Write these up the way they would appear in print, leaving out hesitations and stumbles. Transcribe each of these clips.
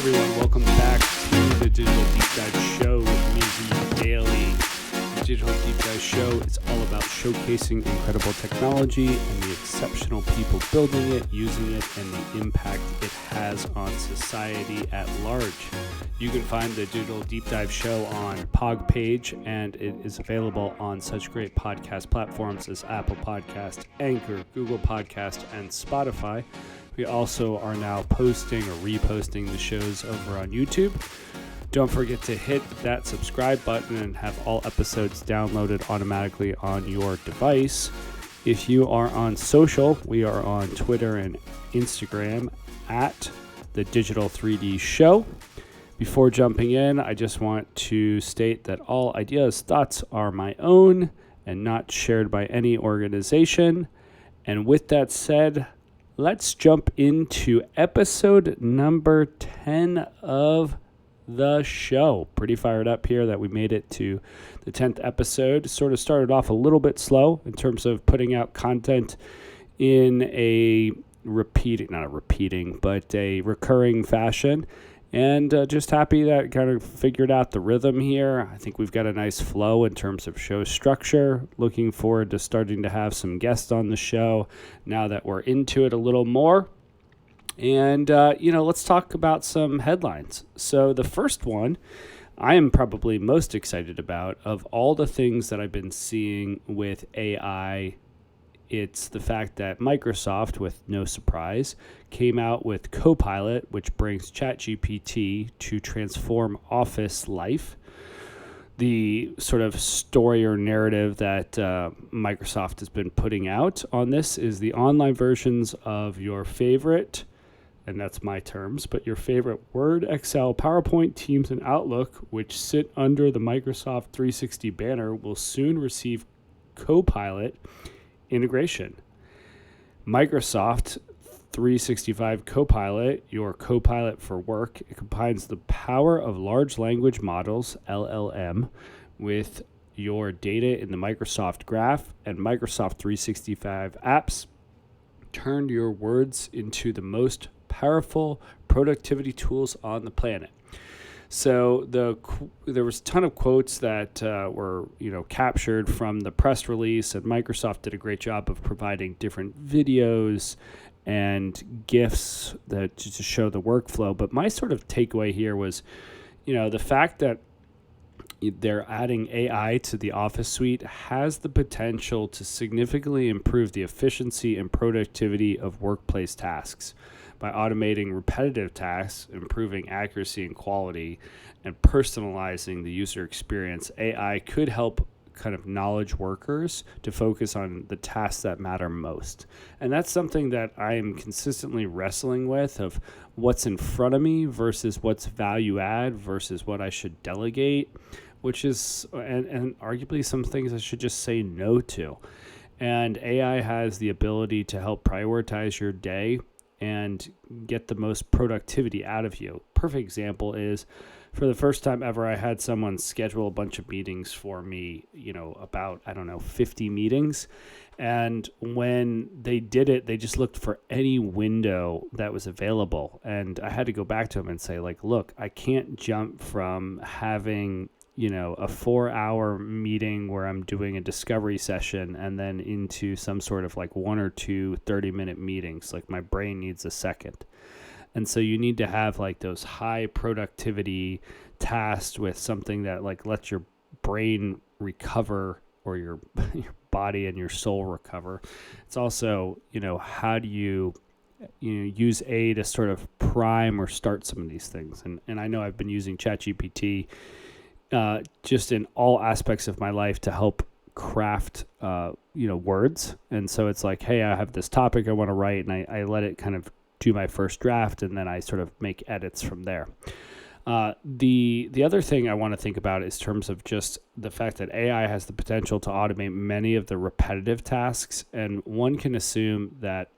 everyone, welcome back to the Digital Deep Dive Show with me, V Daily. The Digital Deep Dive Show is all about showcasing incredible technology and the exceptional people building it, using it, and the impact it has on society at large. You can find the Digital Deep Dive Show on PogPage, and it is available on such great podcast platforms as Apple Podcast, Anchor, Google Podcast, and Spotify. We also are now posting or reposting the shows over on YouTube. Don't forget to hit that subscribe button and have all episodes downloaded automatically on your device. If you are on social, we are on Twitter and Instagram at the Digital 3D Show. Before jumping in, I just want to state that all ideas, thoughts are my own and not shared by any organization. And with that said, let's jump into episode number 10 of the show. Pretty fired up here that we made it to the 10th episode. Sort of started off a little bit slow in terms of putting out content in a recurring fashion. And just happy that kind of figured out the rhythm here. I think we've got a nice flow in terms of show structure. Looking forward to starting to have some guests on the show now that we're into it a little more. And, let's talk about some headlines. So the first one I am probably most excited about of all the things that I've been seeing with AI. It's the fact that Microsoft, with no surprise, came out with Copilot, which brings ChatGPT to transform office life. The sort of story or narrative that Microsoft has been putting out on this is the online versions of your favorite, and that's my terms, but your favorite Word, Excel, PowerPoint, Teams, and Outlook, which sit under the Microsoft 360 banner, will soon receive Copilot integration. Microsoft 365 Copilot, your Copilot for work, it combines the power of large language models, LLM, with your data in the Microsoft Graph and Microsoft 365 apps. Turn your words into the most powerful productivity tools on the planet. So there was a ton of quotes that were captured from the press release, and Microsoft did a great job of providing different videos and GIFs that to show the workflow. But my sort of takeaway here was, the fact that they're adding AI to the Office suite has the potential to significantly improve the efficiency and productivity of workplace tasks. By automating repetitive tasks, improving accuracy and quality, and personalizing the user experience, AI could help kind of knowledge workers to focus on the tasks that matter most. And that's something that I am consistently wrestling with, of what's in front of me versus what's value add versus what I should delegate, which is, and arguably some things I should just say no to. And AI has the ability to help prioritize your day and get the most productivity out of you. Perfect example is, for the first time ever, I had someone schedule a bunch of meetings for me, about, 50 meetings. And when they did it, they just looked for any window that was available. And I had to go back to them and say, look, I can't jump from having a 4-hour meeting where I'm doing a discovery session and then into some sort of 1 or 2 30-minute meetings. My brain needs a second. And so you need to have those high productivity tasks with something that lets your brain recover, or your body and your soul recover. It's also, how do you use AI to sort of prime or start some of these things? And I know I've been using ChatGPT just in all aspects of my life to help craft, words. And so it's hey, I have this topic I want to write, and I let it kind of do my first draft, and then I sort of make edits from there. The other thing I want to think about is terms of just the fact that AI has the potential to automate many of the repetitive tasks. And one can assume that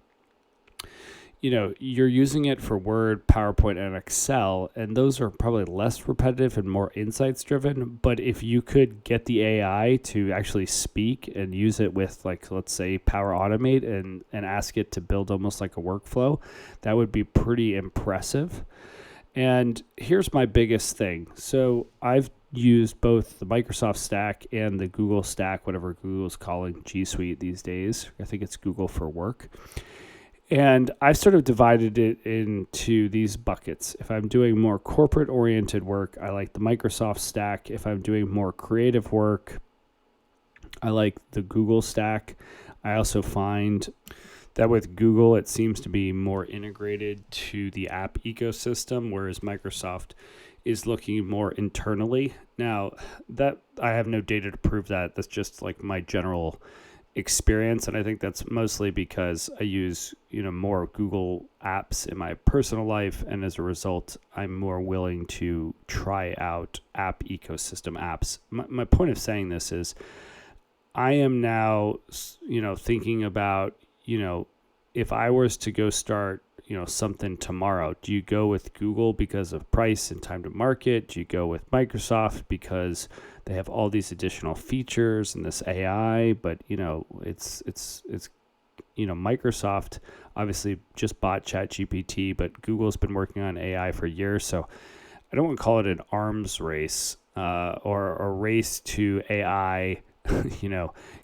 you're using it for Word, PowerPoint, and Excel, and those are probably less repetitive and more insights driven. But if you could get the AI to actually speak and use it with, let's say, Power Automate and ask it to build almost like a workflow, that would be pretty impressive. And here's my biggest thing. So I've used both the Microsoft Stack and the Google Stack, whatever Google's calling G Suite these days. I think it's Google for Work. And I sort of divided it into these buckets. If I'm doing more corporate-oriented work, I like the Microsoft Stack. If I'm doing more creative work, I like the Google Stack. I also find that with Google, it seems to be more integrated to the app ecosystem, whereas Microsoft is looking more internally. Now, that I have no data to prove that. That's just like my general experience, and I think that's mostly because I use more Google apps in my personal life, and as a result I'm more willing to try out app ecosystem apps. My point of saying this is I am now thinking about if I was to go start something tomorrow, do you go with Google because of price and time to market? Do you go with Microsoft because they have all these additional features and this AI? But it's Microsoft obviously just bought ChatGPT, but Google's been working on AI for years. So I don't want to call it an arms race or a race to AI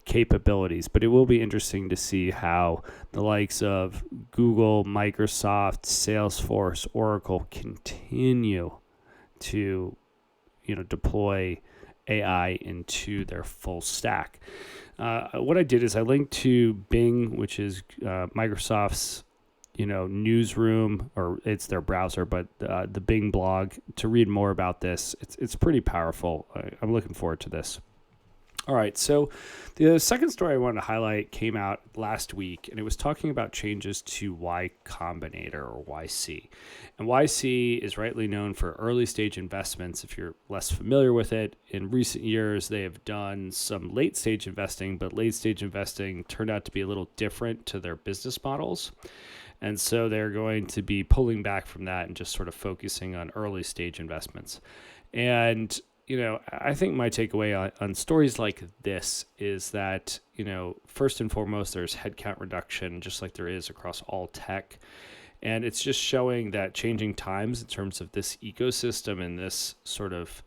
capabilities, but it will be interesting to see how the likes of Google, Microsoft, Salesforce, Oracle continue to deploy AI into their full stack. What I did is I linked to Bing, which is Microsoft's newsroom, or it's their browser, but the Bing blog, to read more about this. It's pretty powerful. I'm looking forward to this. All right, so the second story I wanted to highlight came out last week, and it was talking about changes to Y Combinator, or YC. And YC is rightly known for early stage investments. If you're less familiar with it, in recent years they have done some late stage investing, but late stage investing turned out to be a little different to their business models. And so they're going to be pulling back from that and just sort of focusing on early stage investments. And I think my takeaway on stories like this is that, first and foremost, there's headcount reduction, just like there is across all tech. And it's just showing that changing times in terms of this ecosystem and this sort of,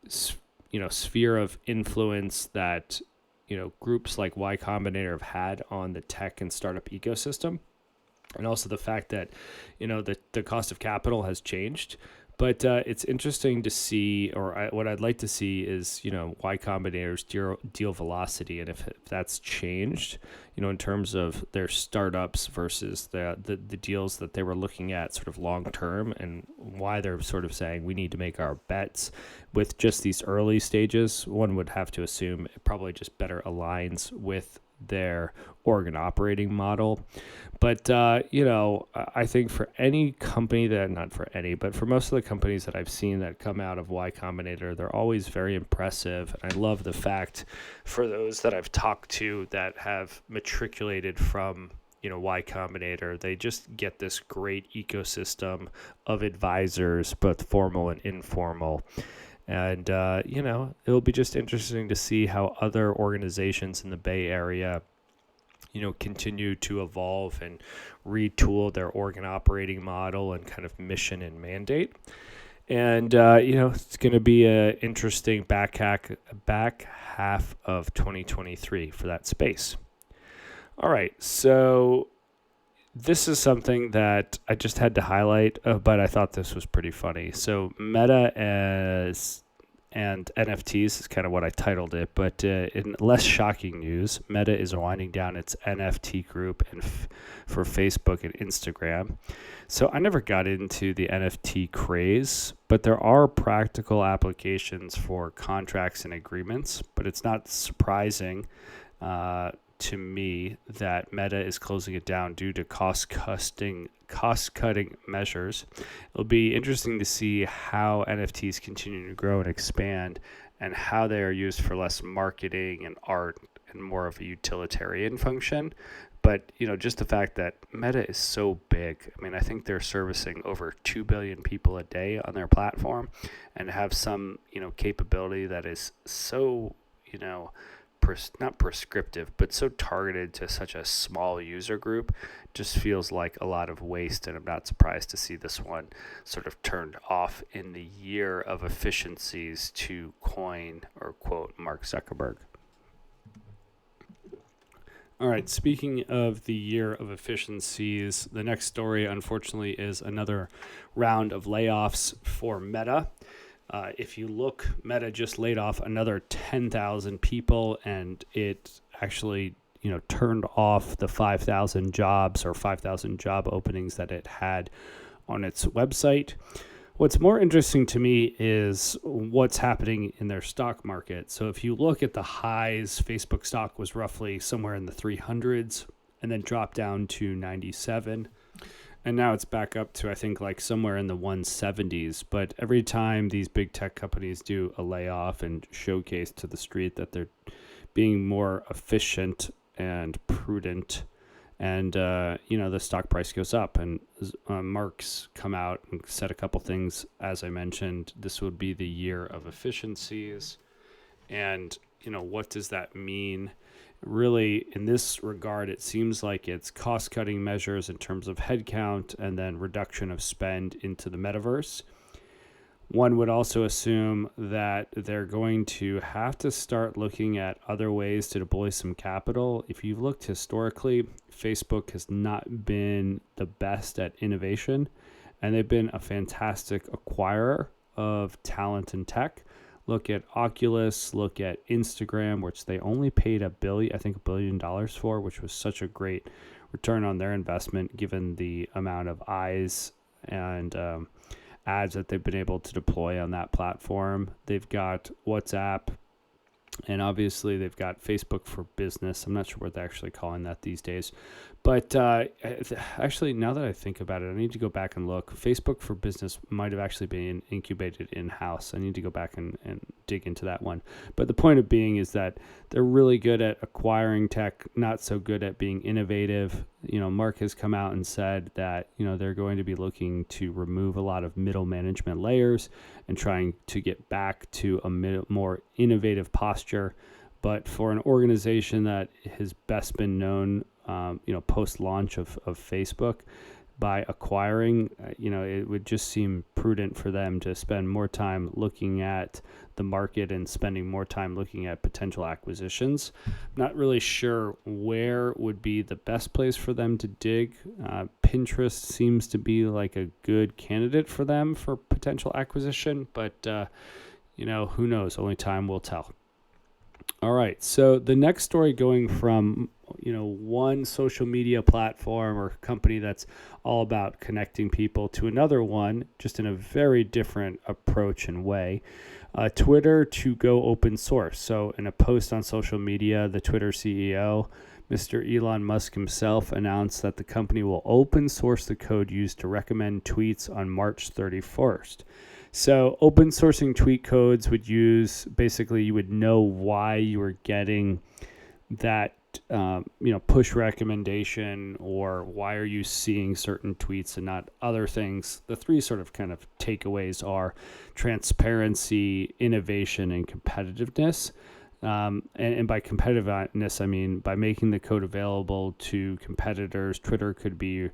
sphere of influence that, groups like Y Combinator have had on the tech and startup ecosystem. And also the fact that, the cost of capital has changed. But it's interesting to see, what I'd like to see is, Y Combinator's deal velocity, and if that's changed, in terms of their startups versus the deals that they were looking at sort of long term, and why they're sort of saying we need to make our bets with just these early stages. One would have to assume it probably just better aligns with their org and operating model. But, I think for any company but for most of the companies that I've seen that come out of Y Combinator, they're always very impressive. And I love the fact for those that I've talked to that have matriculated from, Y Combinator, they just get this great ecosystem of advisors, both formal and informal. And, it'll be just interesting to see how other organizations in the Bay Area continue to evolve and retool their org and operating model and kind of mission and mandate. And, it's going to be an interesting back half of 2023 for that space. All right, so this is something that I just had to highlight, but I thought this was pretty funny. So Meta and NFTs is kind of what I titled it, but in less shocking news, Meta is winding down its NFT group for Facebook and Instagram. So I never got into the NFT craze, but there are practical applications for contracts and agreements, but it's not surprising to me that Meta is closing it down due to cost-cutting measures. It'll be interesting to see how NFTs continue to grow and expand, and how they are used for less marketing and art and more of a utilitarian function. But, just the fact that Meta is so big, I think they're servicing over 2 billion people a day on their platform, and have some, capability that is so, not prescriptive, but so targeted to such a small user group, just feels like a lot of waste. And I'm not surprised to see this one sort of turned off in the year of efficiencies, to coin or quote Mark Zuckerberg. All right, speaking of the year of efficiencies, the next story, unfortunately, is another round of layoffs for Meta. If you look, Meta just laid off another 10,000 people, and it actually, turned off the 5,000 jobs or 5,000 job openings that it had on its website. What's more interesting to me is what's happening in their stock market. So if you look at the highs, Facebook stock was roughly somewhere in the 300s and then dropped down to 97. And now it's back up to, I think, like somewhere in the 170s. But every time these big tech companies do a layoff and showcase to the street that they're being more efficient and prudent, and, the stock price goes up. And Mark's come out and said a couple things. As I mentioned, this would be the year of efficiencies. And, what does that mean? Really, in this regard, it seems like it's cost-cutting measures in terms of headcount and then reduction of spend into the metaverse. One would also assume that they're going to have to start looking at other ways to deploy some capital. If you've looked historically, Facebook has not been the best at innovation, and they've been a fantastic acquirer of talent and tech. Look at Oculus, look at Instagram, which they only paid $1 billion for, which was such a great return on their investment given the amount of eyes and ads that they've been able to deploy on that platform. They've got WhatsApp, and obviously they've got Facebook for Business. I'm not sure what they're actually calling that these days. But actually, now that I think about it, I need to go back and look. Facebook for Business might have actually been incubated in-house. I need to go back and dig into that one. But the point of being is that they're really good at acquiring tech, not so good at being innovative. Mark has come out and said that, they're going to be looking to remove a lot of middle management layers and trying to get back to a more innovative posture. But for an organization that has best been known, post-launch of Facebook, by acquiring, it would just seem prudent for them to spend more time looking at the market and spending more time looking at potential acquisitions. Not really sure where would be the best place for them to dig. Pinterest seems to be like a good candidate for them for potential acquisition, but, who knows? Only time will tell. All right, so the next story, going from one social media platform or company that's all about connecting people to another one, just in a very different approach and way, Twitter to go open source. So in a post on social media, the Twitter CEO, Mr. Elon Musk himself, announced that the company will open source the code used to recommend tweets on March 31st. So open sourcing tweet codes would use, basically you would know why you were getting that, push recommendation, or why are you seeing certain tweets and not other things. The three sort of kind of takeaways are transparency, innovation, and competitiveness. And by competitiveness, I mean by making the code available to competitors. Twitter could be,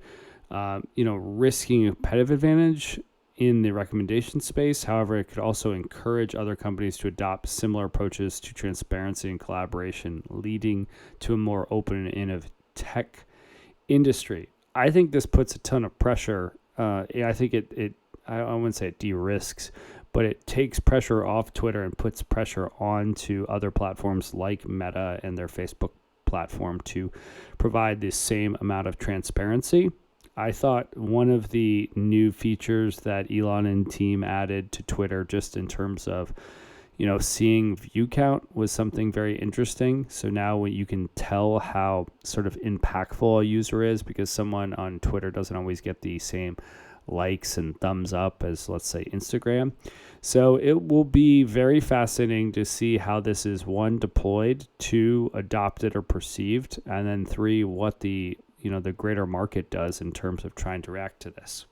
risking a competitive advantage in the recommendation space. However, it could also encourage other companies to adopt similar approaches to transparency and collaboration, leading to a more open and innovative tech industry. I think this puts a ton of pressure. I think I wouldn't say it de-risks, but it takes pressure off Twitter and puts pressure onto other platforms like Meta and their Facebook platform to provide the same amount of transparency. I thought one of the new features that Elon and team added to Twitter, just in terms of, seeing view count, was something very interesting. So now when you can tell how sort of impactful a user is, because someone on Twitter doesn't always get the same likes and thumbs up as, let's say, Instagram. So it will be very fascinating to see how this is, one, deployed, two, adopted or perceived, and then three, what the greater market does in terms of trying to react to this.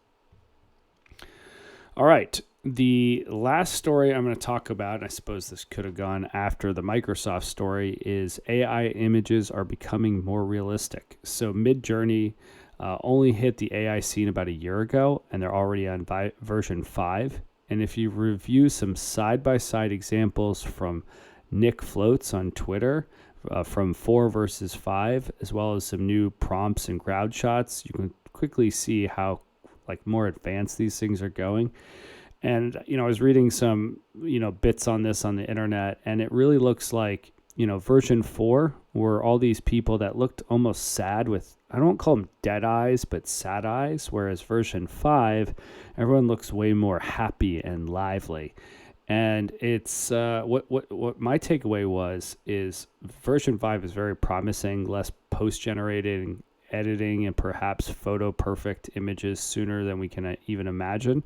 All right. The last story I'm going to talk about, and I suppose this could have gone after the Microsoft story, is AI images are becoming more realistic. So Midjourney only hit the AI scene about a year ago, and they're already on version 5. And if you review some side-by-side examples from Nick Floats on Twitter, from 4 versus 5, as well as some new prompts and crowd shots, you can quickly see how more advanced these things are going. And, I was reading some, bits on this on the internet, and it really looks like, version 4 were all these people that looked almost sad with, I don't call them dead eyes, but sad eyes. Whereas version 5, everyone looks way more happy and lively. And it's what my takeaway is version 5 is very promising, less post-generated editing and perhaps photo perfect images sooner than we can even imagine.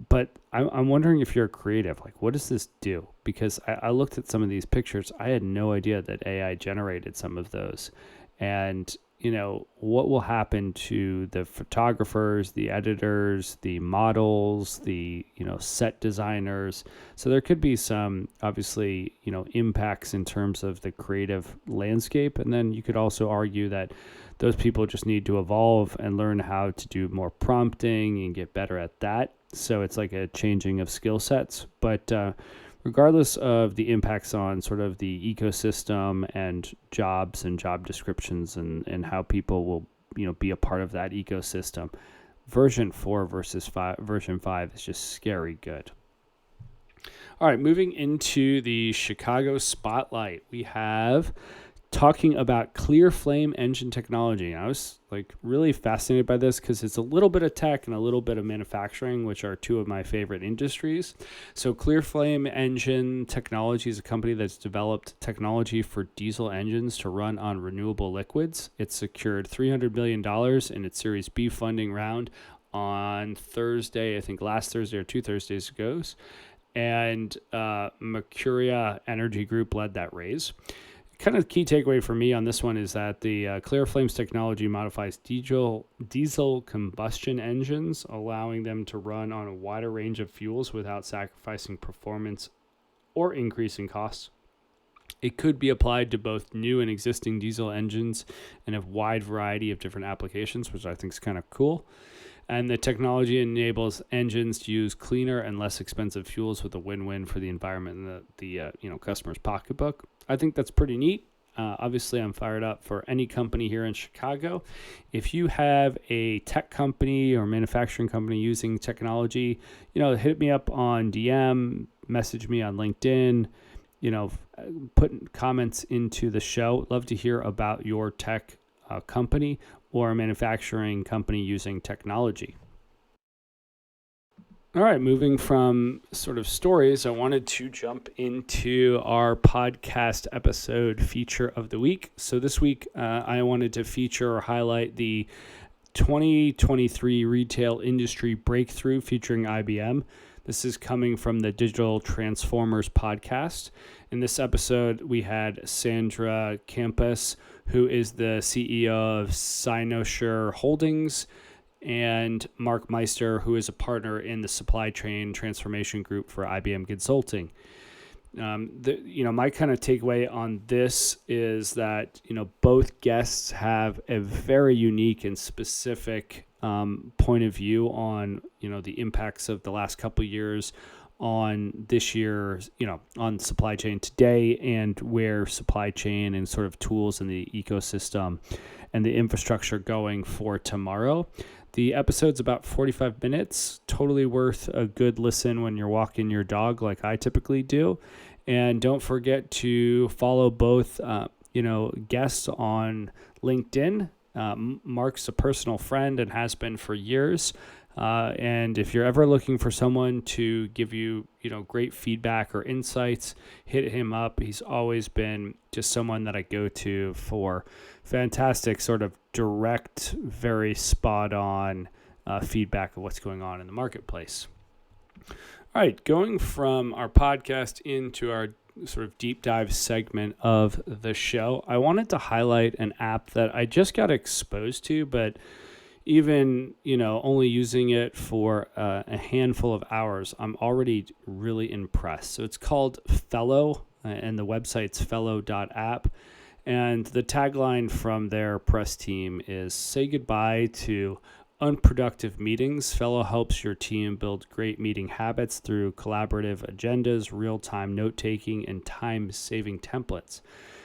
But I'm wondering if you're creative, what does this do? Because I looked at some of these pictures. I had no idea that AI generated some of those. And, what will happen to the photographers, the editors, the models, the, set designers. So there could be some, obviously, impacts in terms of the creative landscape. And then you could also argue that those people just need to evolve and learn how to do more prompting and get better at that. So it's like a changing of skill sets. But regardless of the impacts on sort of the ecosystem and jobs and job descriptions and how people will, be a part of that ecosystem, version 4 versus version 5 is just scary good. All right, moving into the Chicago Spotlight, we have talking about ClearFlame engine technology. And I was really fascinated by this because it's a little bit of tech and a little bit of manufacturing, which are two of my favorite industries. So ClearFlame engine technology is a company that's developed technology for diesel engines to run on renewable liquids. It secured $300 million in its Series B funding round on Thursday, I think last Thursday or 2 Thursdays ago. And Mercuria Energy Group led that raise. Kind of key takeaway for me on this one is that the ClearFlame's technology modifies diesel combustion engines, allowing them to run on a wider range of fuels without sacrificing performance or increasing costs. It could be applied to both new and existing diesel engines and a wide variety of different applications, which I think is kind of cool. And the technology enables engines to use cleaner and less expensive fuels with a win-win for the environment and the customer's pocketbook. I think that's pretty neat. Obviously, I'm fired up for any company here in Chicago. If you have a tech company or manufacturing company using technology, hit me up on DM, message me on LinkedIn, put comments into the show. Love to hear about your tech company or a manufacturing company using technology. All right, moving from sort of stories, I wanted to jump into our podcast episode feature of the week. So this week, I wanted to feature or highlight the 2023 Retail Industry Breakthrough featuring IBM. This is coming from the Digital Transformers podcast. In this episode, we had Sandra Campos, who is the CEO of Cynosure Holdings, and Mark Meister, who is a partner in the supply chain transformation group for IBM Consulting. My kind of takeaway on this is that, both guests have a very unique and specific point of view on, the impacts of the last couple of years on this year, on supply chain today and where supply chain and sort of tools in the ecosystem and the infrastructure going for tomorrow. The episode's about 45 minutes, totally worth a good listen when you're walking your dog like I typically do. And don't forget to follow both, guests on LinkedIn. Mark's a personal friend and has been for years. And if you're ever looking for someone to give you, great feedback or insights, hit him up. He's always been just someone that I go to for fantastic sort of direct, very spot on feedback of what's going on in the marketplace. All right, going from our podcast into our sort of deep dive segment of the show, I wanted to highlight an app that I just got exposed to, but even, only using it for a handful of hours, I'm already really impressed. So it's called Fellow, and the website's fellow.app. And the tagline from their press team is "Say goodbye to unproductive meetings. Fellow helps your team build great meeting habits through collaborative agendas, real-time note-taking, and time-saving templates."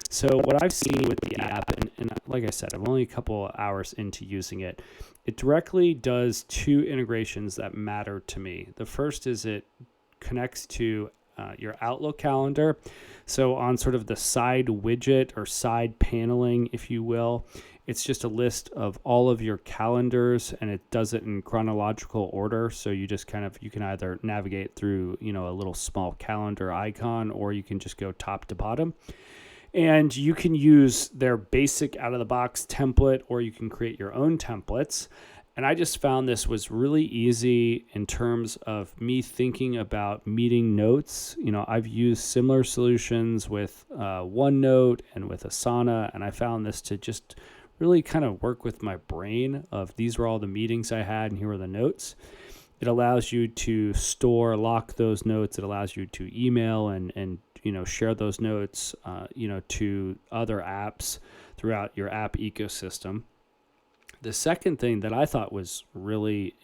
So what I've seen with the app, and like I said, I'm only a couple hours into using it, it directly does two integrations that matter to me. The first is it connects to your Outlook calendar. So on sort of the side widget or side paneling, if you will, it's just a list of all of your calendars, and it does it in chronological order. So you just you can either navigate through, a little small calendar icon, or you can just go top to bottom. And you can use their basic out-of-the-box template, or you can create your own templates. And I just found this was really easy in terms of me thinking about meeting notes. I've used similar solutions with OneNote and with Asana, and I found this to just really kind of work with my brain of these were all the meetings I had, and here are the notes. It allows you to lock those notes. It allows you to email and share those notes, to other apps throughout your app ecosystem. The second thing that I thought was really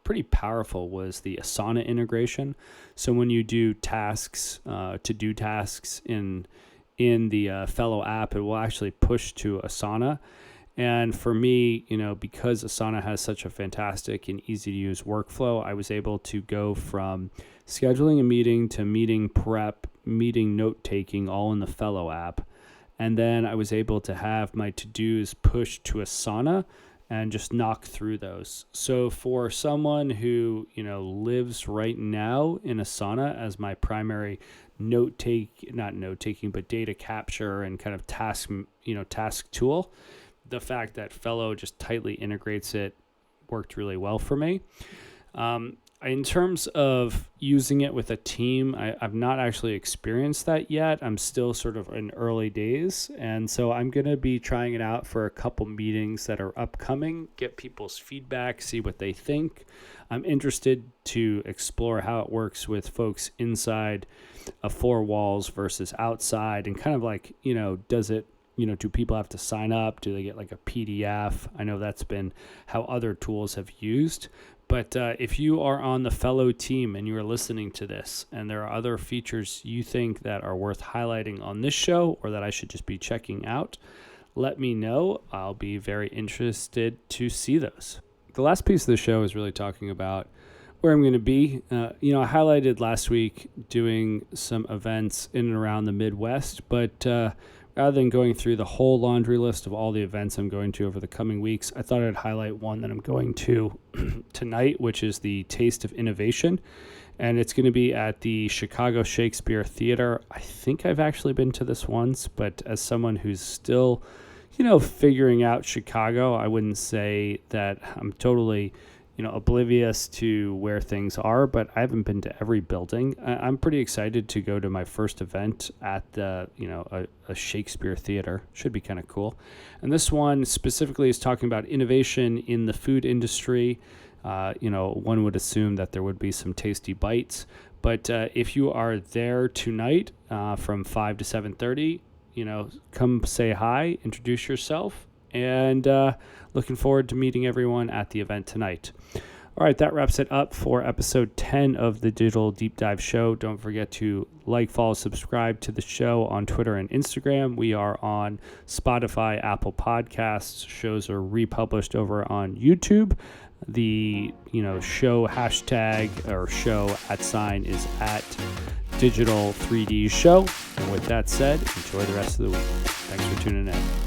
pretty powerful was the Asana integration. So when you do tasks, to-do tasks in the Fellow app, it will actually push to Asana. And for me, because Asana has such a fantastic and easy to use workflow, I was able to go from scheduling a meeting to meeting prep, meeting note-taking, all in the Fellow app. And then I was able to have my to-dos pushed to Asana and just knock through those. So for someone who, lives right now in Asana as my primary not note-taking, but data capture and kind of task tool, the fact that Fellow just tightly integrates it worked really well for me. In terms of using it with a team, I've not actually experienced that yet. I'm still sort of in early days. And so I'm going to be trying it out for a couple meetings that are upcoming, get people's feedback, see what they think. I'm interested to explore how it works with folks inside of four walls versus outside, and kind of like, does it, do people have to sign up? Do they get like a PDF? I know that's been how other tools have used. But if you are on the Fellow team and you are listening to this, and there are other features you think that are worth highlighting on this show, or that I should just be checking out, let me know. I'll be very interested to see those. The last piece of the show is really talking about where I'm going to be. I highlighted last week doing some events in and around the Midwest, but rather than going through the whole laundry list of all the events I'm going to over the coming weeks, I thought I'd highlight one that I'm going to tonight, which is the Taste of Innovation. And it's going to be at the Chicago Shakespeare Theater. I think I've actually been to this once, but as someone who's still, figuring out Chicago, I wouldn't say that I'm totally oblivious to where things are, but I haven't been to every building. I'm pretty excited to go to my first event at the, a Shakespeare theater. Should be kind of cool. And this one specifically is talking about innovation in the food industry. One would assume that there would be some tasty bites, but if you are there tonight from 5 to 7:30, come say hi, introduce yourself, and looking forward to meeting everyone at the event tonight. All right, that wraps it up for episode 10 of the Digital Deep Dive Show. Don't forget to like, follow, subscribe to the show on Twitter and Instagram. We are on Spotify, Apple Podcasts. Shows are republished over on YouTube. The show hashtag or show @ is at Digital 3D Show. And with that said, enjoy the rest of the week. Thanks for tuning in.